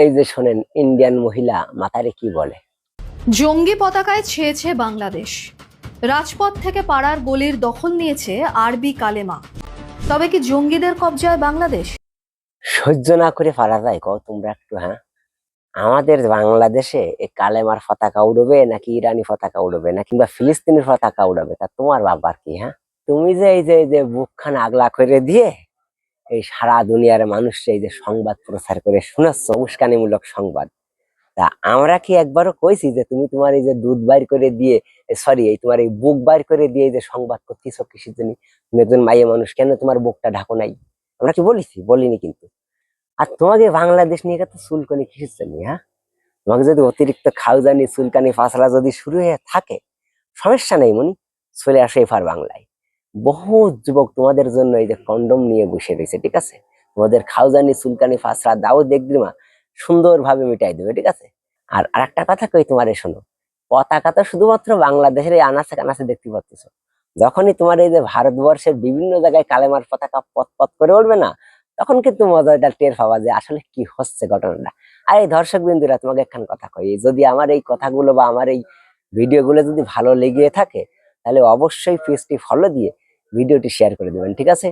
এই যে শোনেন, ইন্ডিয়ান মহিলা মাথারে কি বলে। জঙ্গি পতাকায় ছেয়েছে বাংলাদেশ। রাজপথ থেকে পাড়ার গলির দখল নিয়েছে আরবি কালেমা। তবে কি জঙ্গিদের কবজায় বাংলাদেশ? সহ্য না করে পারা যায় কও তোমরা একটু, হ্যাঁ? আমাদের বাংলাদেশে এই কালেমার পতাকা উড়বে নাকি ইরানি পতাকা উড়বে না কিংবা ফিলিস্তিনের পতাকা উড়বে, তা তোমার বাবার কি? হ্যাঁ, তুমি যে এই যে বুকখান আগলা করে দিয়ে এই সারা দুনিয়ার মানুষকে এই যে সংবাদ প্রচার করে শোনাচ্ছ, উস্কানিমূলক সংবাদ, তা আমরা কি একবারও কইছি যে তুমি তোমার এই যে দুধ বাইর করে দিয়ে, সরি, এই তোমার এই বুক বাইর করে দিয়ে এই যে সংবাদ করতেছ কিসের জন্য? তুমি একজন মাইয়া মানুষ, কেন তোমার বুকটা ঢাকো নাই? আমরা কি বলেছি? বলিনি কিন্তু। আর তোমাকে বাংলাদেশ নিয়ে কত চুলকানি কিসের জন্য? হ্যাঁ, তোমাকে যদি অতিরিক্ত খাউজানি চুলকানি ফাসলা যদি শুরু হয়ে থাকে, সমস্যা নেই মনি, চলে আসে এফার বাংলায়। বহু যুবক তোমাদের জন্য এই যে কন্ডম নিয়ে বসে রয়েছে, ঠিক আছে? তোমাদের খাউজানি চুলকানি ফাসলা দাও দেখবি সুন্দরভাবে মিটাই দেবে, ঠিক আছে? আর আরেকটা কথা কই তোমারে, শোনো, পতাকা তো শুধুমাত্র বাংলাদেশের এই আনাচে কানাচে দেখতে পাচ্ছ, যখনই তোমার এই যে ভারতবর্ষের বিভিন্ন জায়গায় কালেমার পতাকা পথ পথ করে উঠবে না, তখন কিন্তু মজাটা টের পাবা যে আসলে কি হচ্ছে ঘটনাটা। আর এই দর্শক বিন্দুরা, তোমাকে একখান কথা কই, যদি আমার এই কথাগুলো বা আমার এই ভিডিওগুলো যদি ভালো লেগে থাকে, তাহলে অবশ্যই পেজটি ফলো দিয়ে ভিডিওটি শেয়ার করে দেবেন, ঠিক আছে?